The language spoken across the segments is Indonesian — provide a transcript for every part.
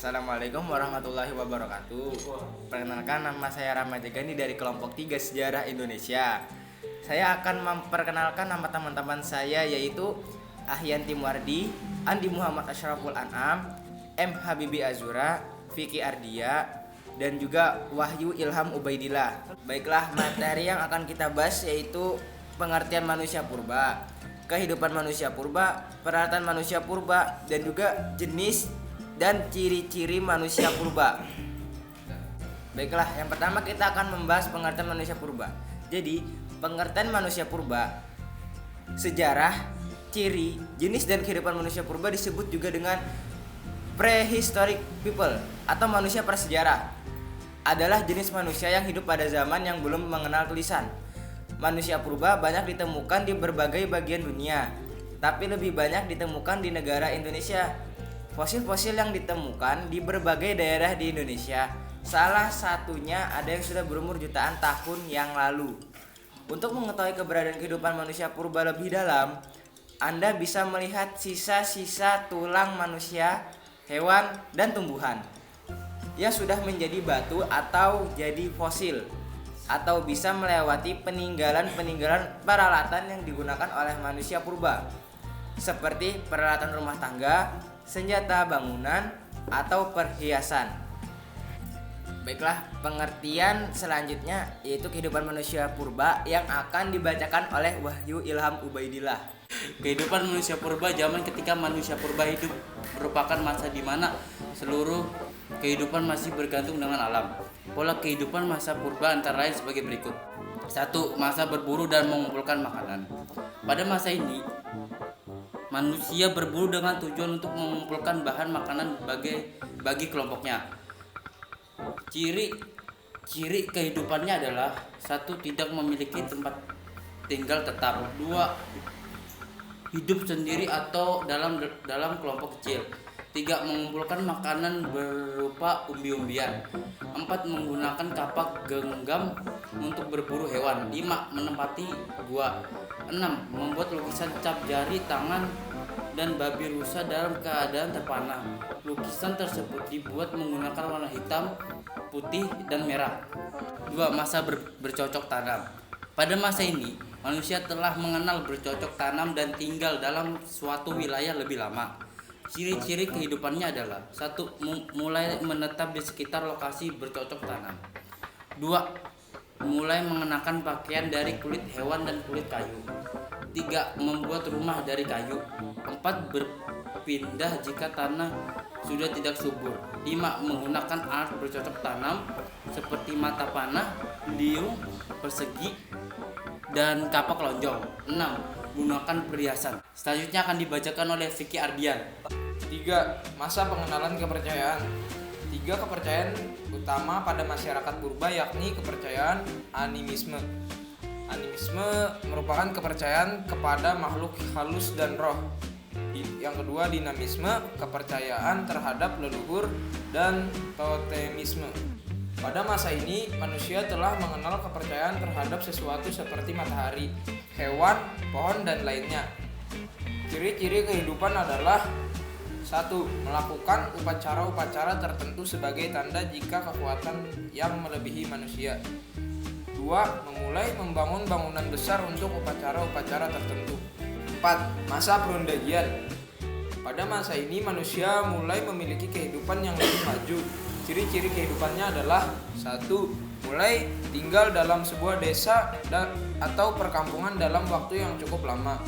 Assalamualaikum warahmatullahi wabarakatuh. Perkenalkan, nama saya Rahmat Jegani dari kelompok 3 Sejarah Indonesia. Saya akan memperkenalkan nama teman-teman saya, yaitu Ahyan Timwardi, Andi Muhammad Ashraful An'am, M Habibi Azura, Vicky Ardia, dan juga Wahyu Ilham Ubaidillah. Baiklah, materi yang akan kita bahas yaitu pengertian manusia purba, kehidupan manusia purba, peralatan manusia purba, dan juga jenis dan ciri-ciri manusia purba. Baiklah, yang pertama kita akan membahas pengertian manusia purba. Jadi, pengertian manusia purba, sejarah, ciri, jenis dan kehidupan manusia purba disebut juga dengan prehistoric people atau manusia prasejarah. Adalah jenis manusia yang hidup pada zaman yang belum mengenal tulisan. Manusia purba banyak ditemukan di berbagai bagian dunia, tapi lebih banyak ditemukan di negara Indonesia. Fosil-fosil yang ditemukan di berbagai daerah di Indonesia, salah satunya ada yang sudah berumur jutaan tahun yang lalu. Untuk mengetahui keberadaan kehidupan manusia purba lebih dalam, Anda bisa melihat sisa-sisa tulang manusia, hewan, dan tumbuhan yang sudah menjadi batu atau jadi fosil, atau bisa melewati peninggalan-peninggalan peralatan yang digunakan oleh manusia purba, seperti peralatan rumah tangga, senjata bangunan, atau perhiasan. Baiklah, pengertian selanjutnya yaitu kehidupan manusia purba yang akan dibacakan oleh Wahyu Ilham Ubaidillah. Kehidupan manusia purba zaman ketika manusia purba hidup merupakan masa di mana seluruh kehidupan masih bergantung dengan alam. Pola kehidupan masa purba antara lain sebagai berikut. 1. Masa berburu dan mengumpulkan makanan. Pada masa ini, manusia berburu dengan tujuan untuk mengumpulkan bahan makanan bagi kelompoknya. Ciri kehidupannya adalah 1. Tidak memiliki tempat tinggal tetap. 2. Hidup sendiri atau dalam kelompok kecil. 3. Mengumpulkan makanan berupa umbi-umbian. 4. Menggunakan kapak genggam untuk berburu hewan. 5. Menempati gua. 6. Membuat lukisan cap jari tangan dan babi rusa dalam keadaan terpana. Lukisan tersebut dibuat menggunakan warna hitam, putih, dan merah. 2. Masa bercocok tanam. Pada masa ini, manusia telah mengenal bercocok tanam dan tinggal dalam suatu wilayah lebih lama. Ciri-ciri kehidupannya adalah 1. Mulai menetap di sekitar lokasi bercocok tanam. 2. Mulai mengenakan pakaian dari kulit hewan dan kulit kayu. 3. Membuat rumah dari kayu. 4. Berpindah jika tanah sudah tidak subur. 5. Menggunakan alat bercocok tanam seperti mata panah, liung, persegi, dan kapak lonjong. 6. Gunakan perhiasan. Selanjutnya akan dibacakan oleh Vicky Ardian. 3. Masa pengenalan kepercayaan. 3 kepercayaan utama pada masyarakat purba yakni kepercayaan animisme. Animisme merupakan kepercayaan kepada makhluk halus dan roh. Yang kedua, dinamisme, kepercayaan terhadap leluhur, dan totemisme. Pada masa ini, manusia telah mengenal kepercayaan terhadap sesuatu seperti matahari, hewan, pohon, dan lainnya. Ciri-ciri kehidupan adalah 1. Melakukan upacara-upacara tertentu sebagai tanda jika kekuatan yang melebihi manusia. 2. Memulai membangun bangunan besar untuk upacara-upacara tertentu. 4. Masa perundagian. Pada masa ini manusia mulai memiliki kehidupan yang lebih maju. Ciri-ciri kehidupannya adalah 1. Mulai tinggal dalam sebuah desa atau perkampungan dalam waktu yang cukup lama.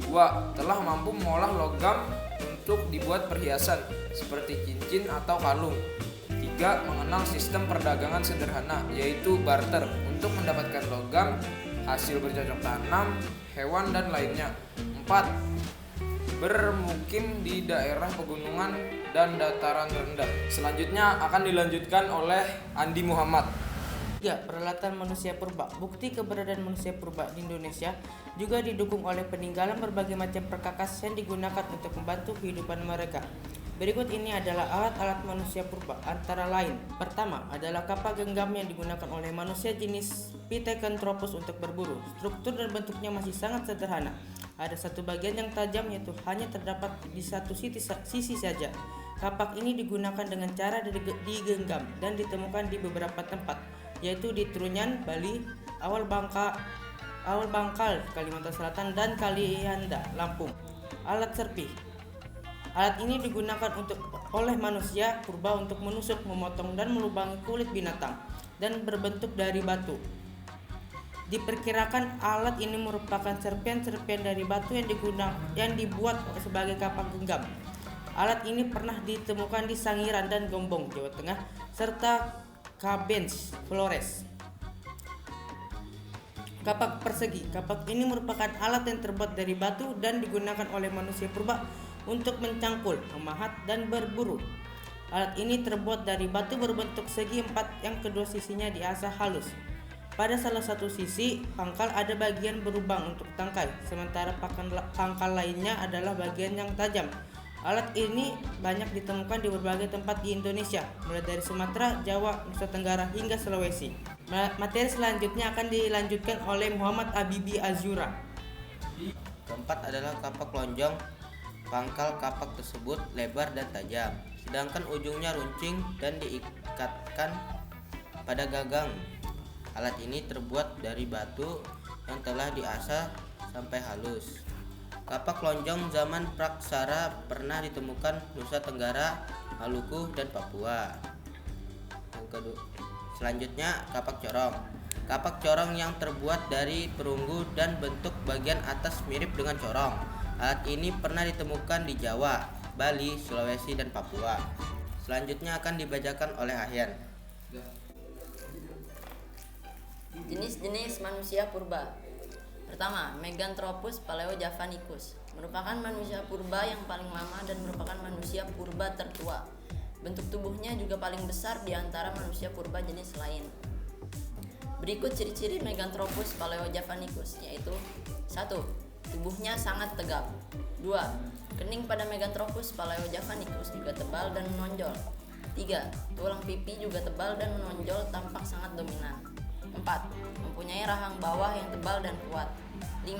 2. Telah mampu mengolah logam untuk dibuat perhiasan seperti cincin atau kalung. 3. Mengenal sistem perdagangan sederhana yaitu barter untuk mendapatkan logam, hasil bercocok tanam, hewan, dan lainnya. 4. Bermukim di daerah pegunungan dan dataran rendah. Selanjutnya akan dilanjutkan oleh Andi Muhammad. 3. Peralatan manusia purba. Bukti keberadaan manusia purba di Indonesia juga didukung oleh peninggalan berbagai macam perkakas yang digunakan untuk membantu kehidupan mereka. Berikut ini adalah alat-alat manusia purba, antara lain. Pertama adalah kapak genggam yang digunakan oleh manusia jenis Pithecanthropus untuk berburu. Struktur dan bentuknya masih sangat sederhana. Ada satu bagian yang tajam, yaitu hanya terdapat di satu sisi saja. Kapak ini digunakan dengan cara digenggam dan ditemukan di beberapa tempat, yaitu di Trunyan, Bali, Awal Bangkal, Kalimantan Selatan, dan Kalianda, Lampung. Alat serpih. Alat ini digunakan oleh manusia purba untuk menusuk, memotong, dan melubangi kulit binatang dan berbentuk dari batu. Diperkirakan alat ini merupakan serpian-serpian dari batu yang dibuat sebagai kapak genggam. Alat ini pernah ditemukan di Sangiran dan Gombong, Jawa Tengah, serta Cabenz, Flores. Kapak persegi. Kapak ini merupakan alat yang terbuat dari batu dan digunakan oleh manusia purba untuk mencangkul, memahat, dan berburu. Alat ini terbuat dari batu berbentuk segi empat yang kedua sisinya diasah halus. Pada salah satu sisi pangkal ada bagian berlubang untuk tangkai, sementara pangkal lainnya adalah bagian yang tajam. Alat ini banyak ditemukan di berbagai tempat di Indonesia, mulai dari Sumatera, Jawa, Nusa Tenggara, hingga Sulawesi. Materi selanjutnya akan dilanjutkan oleh Muhammad Abibi Azura. Keempat adalah kapak lonjong. Pangkal kapak tersebut lebar dan tajam, sedangkan ujungnya runcing dan diikatkan pada gagang. Alat ini terbuat dari batu yang telah diasah sampai halus. Kapak lonjong zaman praksara pernah ditemukan Nusa Tenggara, Maluku, dan Papua. Selanjutnya, kapak corong. Kapak corong yang terbuat dari perunggu dan bentuk bagian atas mirip dengan corong. Alat ini pernah ditemukan di Jawa, Bali, Sulawesi, dan Papua. Selanjutnya akan dibacakan oleh Ahyan. Jenis-jenis manusia purba. Pertama, Meganthropus paleojavanicus merupakan manusia purba yang paling lama dan merupakan manusia purba tertua. Bentuk tubuhnya juga paling besar di antara manusia purba jenis lain. Berikut ciri-ciri Meganthropus paleojavanicus, yaitu 1. Tubuhnya sangat tegap. 2. Kening pada Meganthropus paleojavanicus juga tebal dan menonjol. 3. Tulang pipi juga tebal dan menonjol, tampak sangat dominan. 4. Mempunyai rahang bawah yang tebal dan kuat. 5.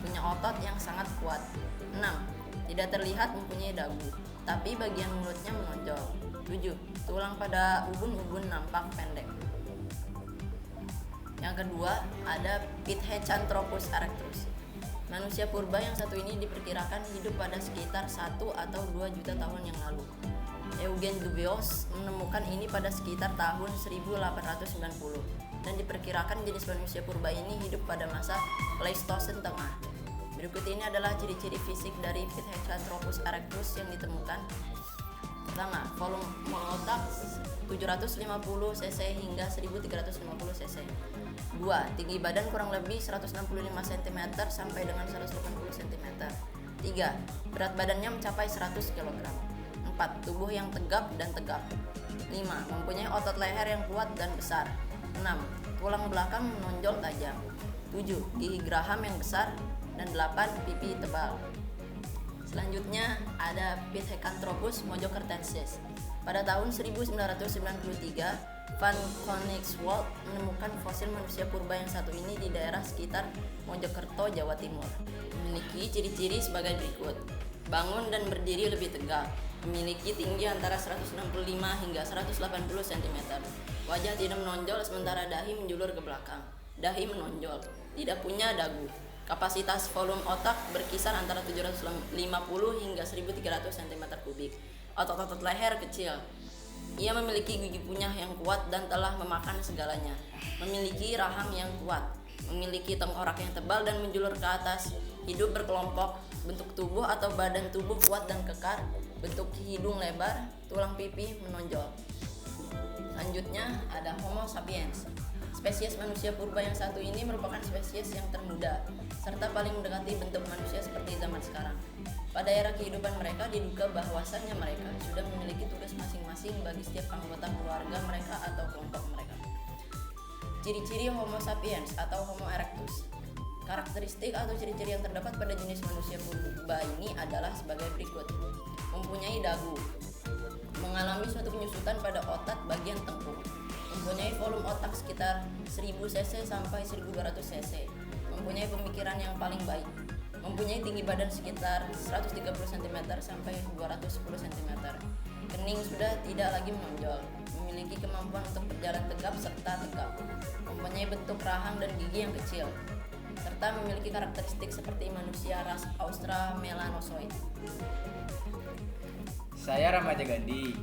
Punya otot yang sangat kuat. 6. Tidak terlihat mempunyai dagu, tapi bagian mulutnya menonjol. 7. Tulang pada ubun-ubun nampak pendek. Yang kedua, ada Pithecanthropus erectus. Manusia purba yang satu ini diperkirakan hidup pada sekitar 1 atau 2 juta tahun yang lalu. Eugen Dubios menemukan ini pada sekitar tahun 1890 dan diperkirakan jenis manusia purba ini hidup pada masa Pleistosen Tengah. Berikut ini adalah ciri-ciri fisik dari Pithecanthropus erectus yang ditemukan. Pertama, volume otak 750 cc hingga 1350 cc. 2. Tinggi badan kurang lebih 165 cm sampai dengan 180 cm. 3. Berat badannya mencapai 100 kg. 4. Tubuh yang tegap dan tegap. 5. Mempunyai otot leher yang kuat dan besar. 6. Tulang belakang menonjol tajam. 7. Gigi geraham yang besar. Dan 8. Pipi tebal. Selanjutnya ada Pithecanthropus mojokertensis. Pada tahun 1993, Van Koningswald menemukan fosil manusia purba yang satu ini di daerah sekitar Mojokerto, Jawa Timur. Memiliki ciri-ciri sebagai berikut. Bangun dan berdiri lebih tegak. Memiliki tinggi antara 165 hingga 180 cm. Wajah tidak menonjol sementara dahi menjulur ke belakang. Dahi menonjol. Tidak punya dagu. Kapasitas volume otak berkisar antara 750 hingga 1300 cm3. Otot-otot leher kecil. Ia memiliki gigi punyah yang kuat dan telah memakan segalanya. Memiliki rahang yang kuat. Memiliki tengkorak yang tebal dan menjulur ke atas. Hidup berkelompok. Bentuk tubuh atau badan tubuh kuat dan kekar. Bentuk hidung lebar. Tulang pipi menonjol. Selanjutnya ada Homo sapiens. Spesies manusia purba yang satu ini merupakan spesies yang termuda serta paling mendekati bentuk manusia seperti zaman sekarang. Pada era kehidupan mereka diduga bahwasannya mereka sudah memiliki tugas masing-masing bagi setiap anggota keluarga mereka atau kelompok mereka. Ciri-ciri Homo sapiens atau Homo erectus. Karakteristik atau ciri-ciri yang terdapat pada jenis manusia purba ini adalah sebagai berikut. Mempunyai dagu. Mengalami suatu penyusutan pada otot bagian tengkuk. Mempunyai volume otak sekitar 1000 cc sampai 1200 cc. Mempunyai pemikiran yang paling baik. Mempunyai tinggi badan sekitar 130 cm sampai 210 cm. kening sudah tidak lagi menonjol, memiliki kemampuan untuk berjalan tegap serta tegap, mempunyai bentuk rahang dan gigi yang kecil, serta memiliki karakteristik seperti manusia ras Australmelanosoid. Saya Ramaja Gandhi.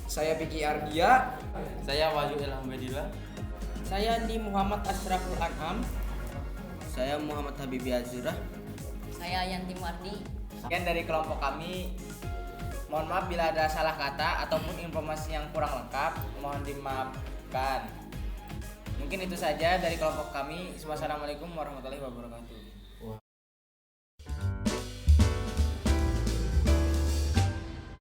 Saya Vicky Ardia. Saya Wahyu Elhamdulillah. Saya Andi Muhammad Asraful An'am. Saya Muhammad Habibi Azurah. Saya Yanti Mardi. Sekian dari kelompok kami. Mohon maaf bila ada salah kata ataupun informasi yang kurang lengkap, mohon dimaafkan. Mungkin itu saja dari kelompok kami. Wassalamualaikum warahmatullahi wabarakatuh.